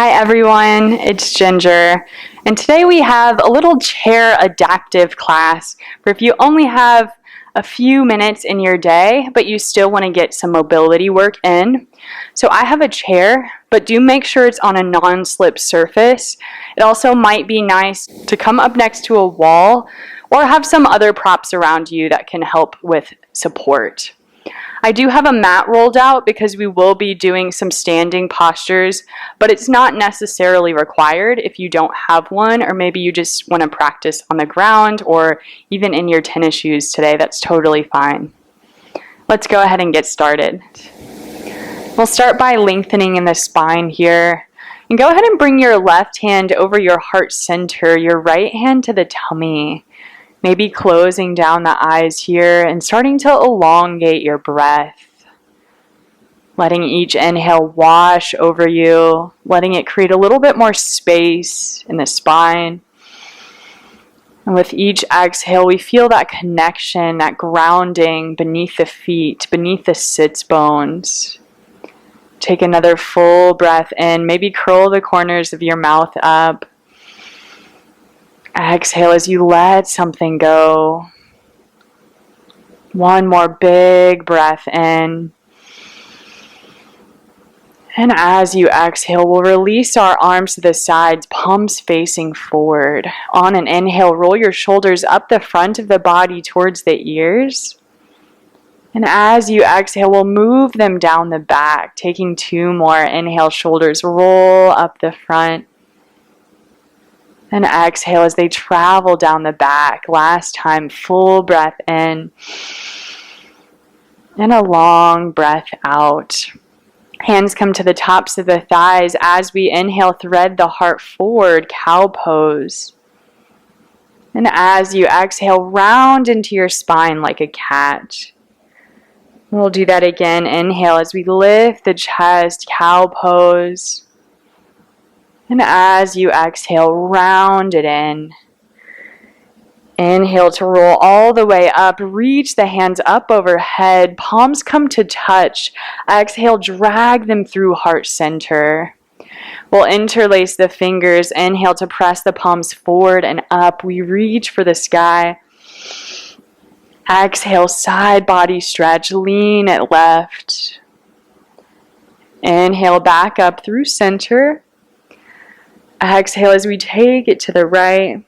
Hi everyone, it's Ginger, and today we have a little chair adaptive class for if you only have a few minutes in your day, but you still want to get some mobility work in. So I have a chair, but do make sure it's on a non-slip surface. It also might be nice to come up next to a wall or have some other props around you that can help with support. I do have a mat rolled out because we will be doing some standing postures, but it's not necessarily required if you don't have one, or maybe you just want to practice on the ground or even in your tennis shoes today. That's totally fine. Let's go ahead and get started. We'll start by lengthening in the spine here. And go ahead and bring your left hand over your heart center, your right hand to the tummy. Maybe closing down the eyes here and starting to elongate your breath. Letting each inhale wash over you, letting it create a little bit more space in the spine. And with each exhale, we feel that connection, that grounding beneath the feet, beneath the sits bones. Take another full breath in, maybe curl the corners of your mouth up. Exhale as you let something go. One more big breath in. And as you exhale, we'll release our arms to the sides, palms facing forward. On an inhale, roll your shoulders up the front of the body towards the ears. And as you exhale, we'll move them down the back, taking two more. Inhale, shoulders roll up the front. And exhale as they travel down the back. Last time, full breath in. And a long breath out. Hands come to the tops of the thighs. As we inhale, thread the heart forward, cow pose. And as you exhale, round into your spine like a cat. We'll do that again. Inhale as we lift the chest, cow pose. And as you exhale, round it in. Inhale to roll all the way up. Reach the hands up overhead. Palms come to touch. Exhale, drag them through heart center. We'll interlace the fingers. Inhale to press the palms forward and up. We reach for the sky. Exhale, side body stretch. Lean it left. Inhale, back up through center. Exhale as we take it to the right.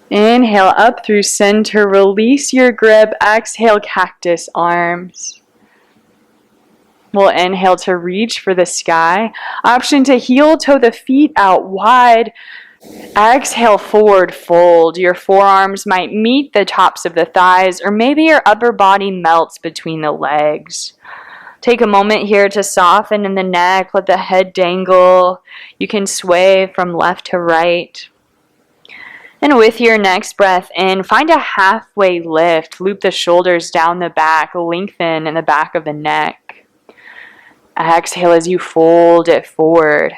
Inhale up through center. Release your grip. Exhale, cactus arms. We'll inhale to reach for the sky. Option to heel toe the feet out wide. Exhale, forward fold. Your forearms might meet the tops of the thighs, or maybe your upper body melts between the legs. Take a moment here to soften in the neck, let the head dangle. You can sway from left to right. And with your next breath in, find a halfway lift. Loop the shoulders down the back, lengthen in the back of the neck. Exhale as you fold it forward.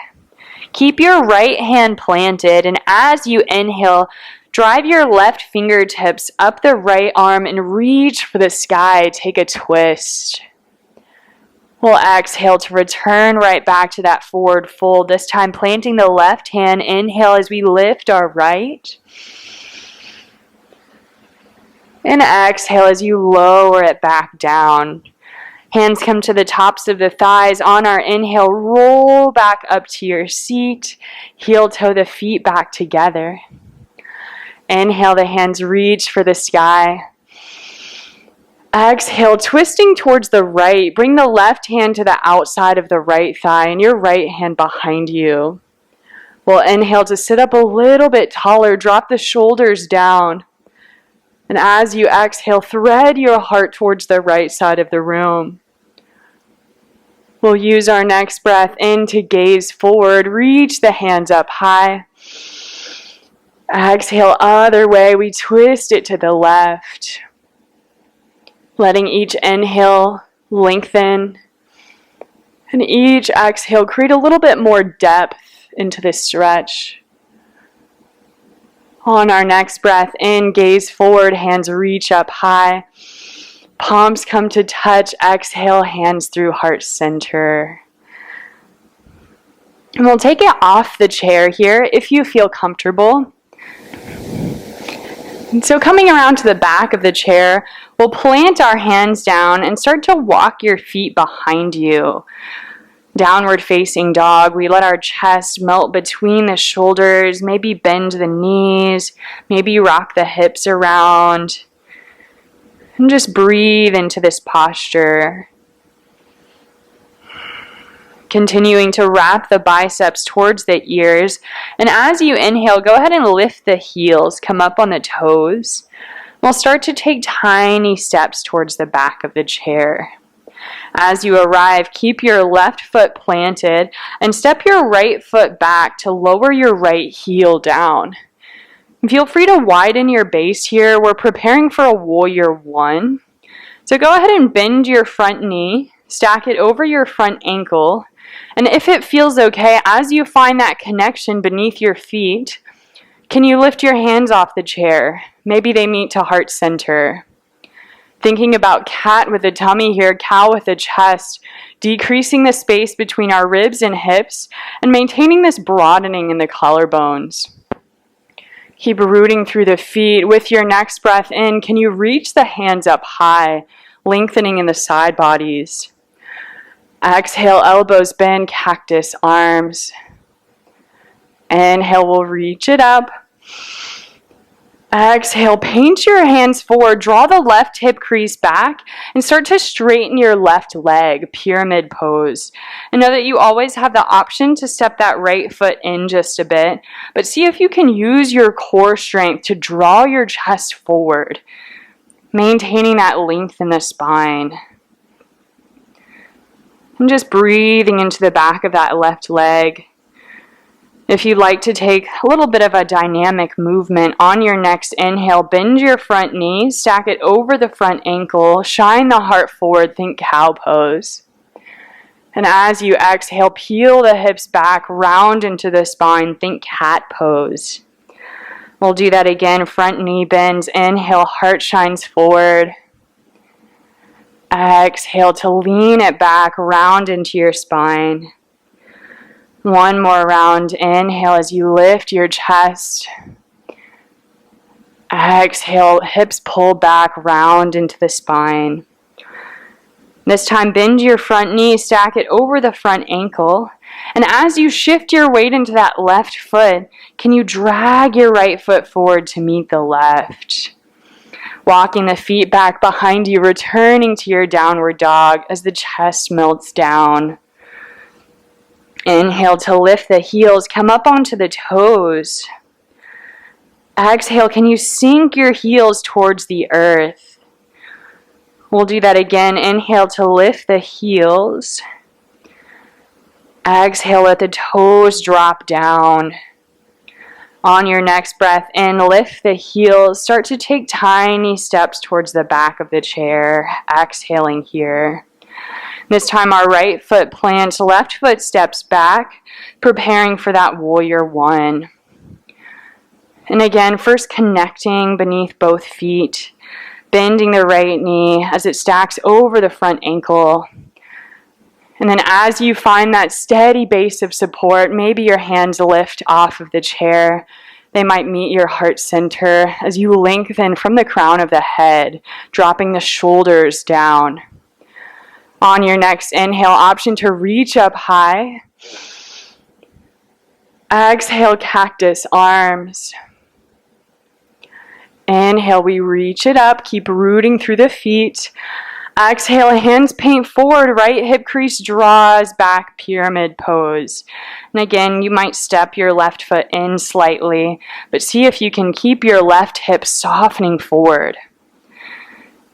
Keep your right hand planted, and as you inhale, drive your left fingertips up the right arm and reach for the sky. Take a twist. We'll exhale to return right back to that forward fold, this time planting the left hand. Inhale as we lift our right. And exhale as you lower it back down. Hands come to the tops of the thighs. On our inhale, roll back up to your seat. Heel toe the feet back together. Inhale, the hands reach for the sky. Exhale, twisting towards the right. Bring the left hand to the outside of the right thigh and your right hand behind you. We'll inhale to sit up a little bit taller. Drop the shoulders down. And as you exhale, thread your heart towards the right side of the room. We'll use our next breath in to gaze forward. Reach the hands up high. Exhale, other way. We twist it to the left. Letting each inhale lengthen. And each exhale create a little bit more depth into this stretch. On our next breath in, gaze forward, hands reach up high. Palms come to touch. Exhale, hands through heart center. And we'll take it off the chair here if you feel comfortable. And so coming around to the back of the chair, we'll plant our hands down and start to walk your feet behind you. Downward facing dog, we let our chest melt between the shoulders, maybe bend the knees, maybe rock the hips around. And just breathe into this posture. Continuing to wrap the biceps towards the ears. And as you inhale, go ahead and lift the heels, come up on the toes. We'll start to take tiny steps towards the back of the chair. As you arrive, keep your left foot planted and step your right foot back to lower your right heel down. Feel free to widen your base here. We're preparing for a warrior one. So go ahead and bend your front knee, stack it over your front ankle, and if it feels okay, as you find that connection beneath your feet, can you lift your hands off the chair? Maybe they meet to heart center. Thinking about cat with the tummy here, cow with the chest, decreasing the space between our ribs and hips, and maintaining this broadening in the collarbones. Keep rooting through the feet. With your next breath in, can you reach the hands up high, lengthening in the side bodies? Exhale, elbows bend, cactus arms. Inhale, we'll reach it up. Exhale, paint your hands forward, draw the left hip crease back, and start to straighten your left leg, pyramid pose. And know that you always have the option to step that right foot in just a bit, but see if you can use your core strength to draw your chest forward, maintaining that length in the spine. And just breathing into the back of that left leg. If you'd like to take a little bit of a dynamic movement on your next inhale, bend your front knee, stack it over the front ankle, shine the heart forward, think cow pose. And as you exhale, peel the hips back, round into the spine, think cat pose. We'll do that again, front knee bends, inhale, heart shines forward. Exhale to lean it back, round into your spine. One more round. Inhale as you lift your chest. Exhale, hips pull back, round into the spine. This time, bend your front knee, stack it over the front ankle. And as you shift your weight into that left foot, can you drag your right foot forward to meet the left? Walking the feet back behind you, returning to your downward dog as the chest melts down. Inhale to lift the heels, come up onto the toes. Exhale, can you sink your heels towards the earth? We'll do that again. Inhale to lift the heels. Exhale, let the toes drop down. On your next breath in, lift the heels. Start to take tiny steps towards the back of the chair. Exhaling here. This time our right foot plants, left foot steps back, preparing for that warrior one. And again, first connecting beneath both feet, bending the right knee as it stacks over the front ankle. And then as you find that steady base of support, maybe your hands lift off of the chair. They might meet your heart center as you lengthen from the crown of the head, dropping the shoulders down. On your next inhale, option to reach up high. Exhale, cactus arms. Inhale, we reach it up, keep rooting through the feet. Exhale, hands paint forward, right hip crease draws back, pyramid pose. And again, you might step your left foot in slightly, but see if you can keep your left hip softening forward.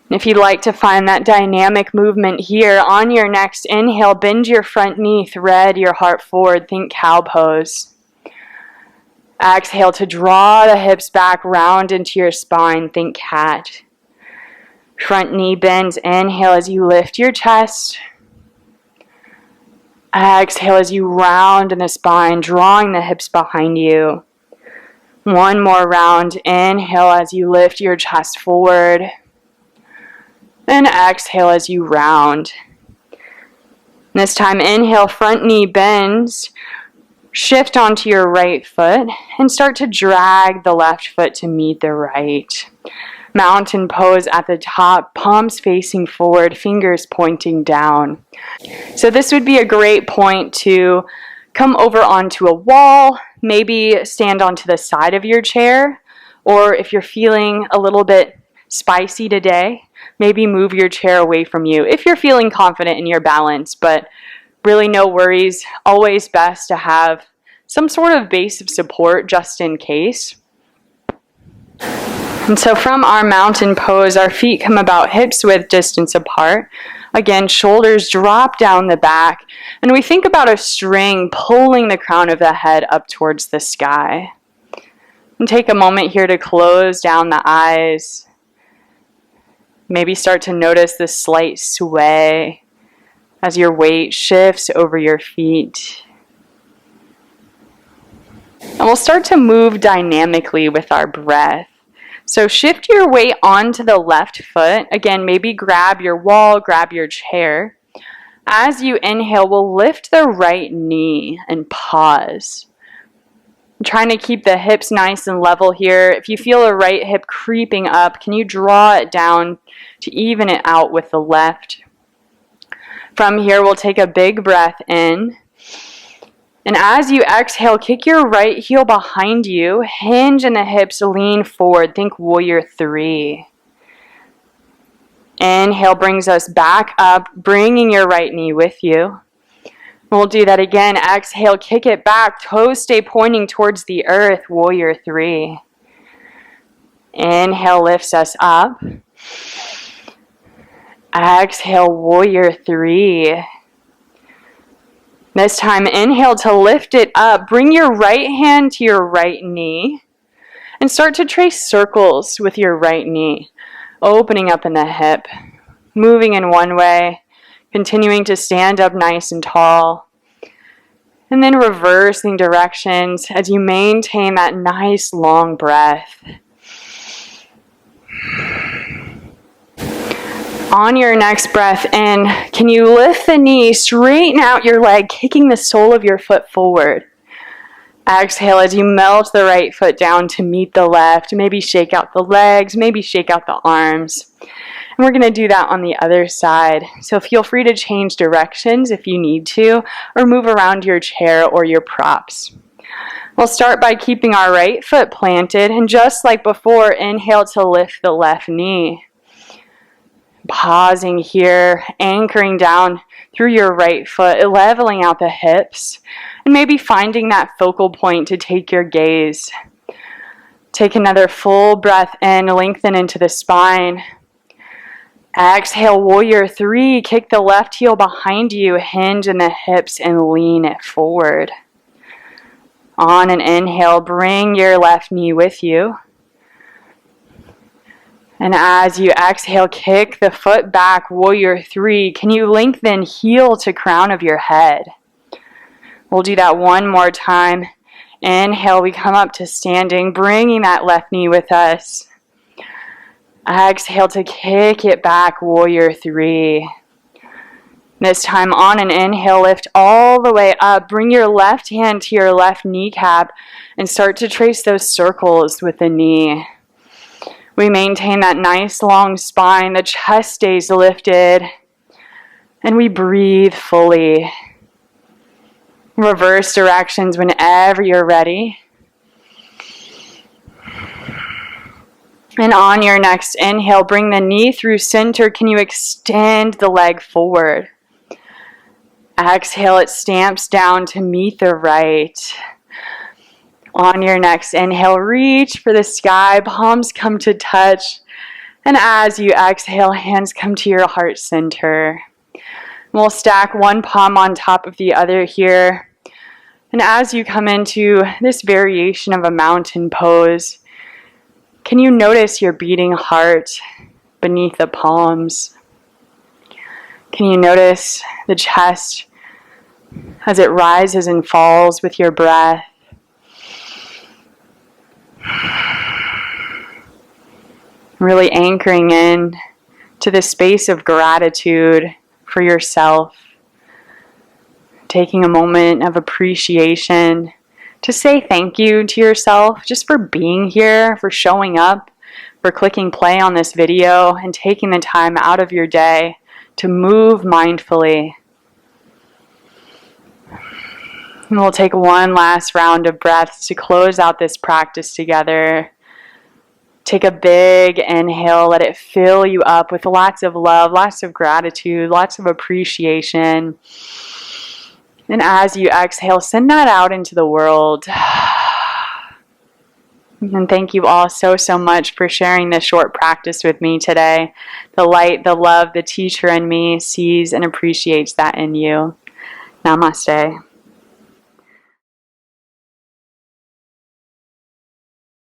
And if you'd like to find that dynamic movement here, on your next inhale, bend your front knee, thread your heart forward, think cow pose. Exhale to draw the hips back, round into your spine, think cat. Front knee bends, inhale as you lift your chest. Exhale as you round in the spine, drawing the hips behind you. One more round, inhale as you lift your chest forward. And exhale as you round. This time, inhale, front knee bends. Shift onto your right foot and start to drag the left foot to meet the right. Mountain pose at the top, palms facing forward, fingers pointing down. So this would be a great point to come over onto a wall, maybe stand onto the side of your chair, or if you're feeling a little bit spicy today, maybe move your chair away from you if you're feeling confident in your balance, but really no worries. Always best to have some sort of base of support just in case. And so from our mountain pose, our feet come about hips width distance apart. Again, shoulders drop down the back, and we think about a string pulling the crown of the head up towards the sky. And take a moment here to close down the eyes. Maybe start to notice the slight sway as your weight shifts over your feet. And we'll start to move dynamically with our breath. So shift your weight onto the left foot. Again, maybe grab your wall, grab your chair. As you inhale, we'll lift the right knee and pause. I'm trying to keep the hips nice and level here. If you feel the right hip creeping up, can you draw it down to even it out with the left? From here, we'll take a big breath in. And as you exhale, kick your right heel behind you, hinge in the hips, lean forward. Think warrior 3. Inhale brings us back up, bringing your right knee with you. We'll do that again. Exhale, kick it back, toes stay pointing towards the earth, warrior 3. Inhale lifts us up. Exhale, warrior 3. This time, inhale to lift it up. Bring your right hand to your right knee and start to trace circles with your right knee, opening up in the hip, moving in one way, continuing to stand up nice and tall, and then reversing directions as you maintain that nice long breath. On your next breath in, can you lift the knee, straighten out your leg, kicking the sole of your foot forward. Exhale as you melt the right foot down to meet the left. Maybe shake out the legs, maybe shake out the arms. And we're going to do that on the other side. So feel free to change directions if you need to, or move around your chair or your props. We'll start by keeping our right foot planted, and just like before, inhale to lift the left knee. Pausing here, anchoring down through your right foot, leveling out the hips, and maybe finding that focal point to take your gaze. Take another full breath in, lengthen into the spine. Exhale, warrior 3, kick the left heel behind you, hinge in the hips, and lean it forward. On an inhale, bring your left knee with you. And as you exhale, kick the foot back, warrior 3. Can you lengthen heel to crown of your head? We'll do that one more time. Inhale, we come up to standing, bringing that left knee with us. Exhale to kick it back, warrior 3. This time on an inhale, lift all the way up. Bring your left hand to your left kneecap and start to trace those circles with the knee. We maintain that nice long spine, the chest stays lifted, and we breathe fully. Reverse directions whenever you're ready. And on your next inhale, bring the knee through center. Can you extend the leg forward? Exhale, it stamps down to meet the right. On your next inhale, reach for the sky, palms come to touch. And as you exhale, hands come to your heart center. We'll stack one palm on top of the other here. And as you come into this variation of a mountain pose, can you notice your beating heart beneath the palms? Can you notice the chest as it rises and falls with your breath? Really anchoring in to the space of gratitude for yourself, taking a moment of appreciation to say thank you to yourself just for being here, for showing up, for clicking play on this video and taking the time out of your day to move mindfully. And we'll take one last round of breaths to close out this practice together. Take a big inhale, let it fill you up with lots of love, lots of gratitude, lots of appreciation. And as you exhale, send that out into the world. And thank you all so much for sharing this short practice with me today. The light, the love, the teacher in me sees and appreciates that in you. Namaste.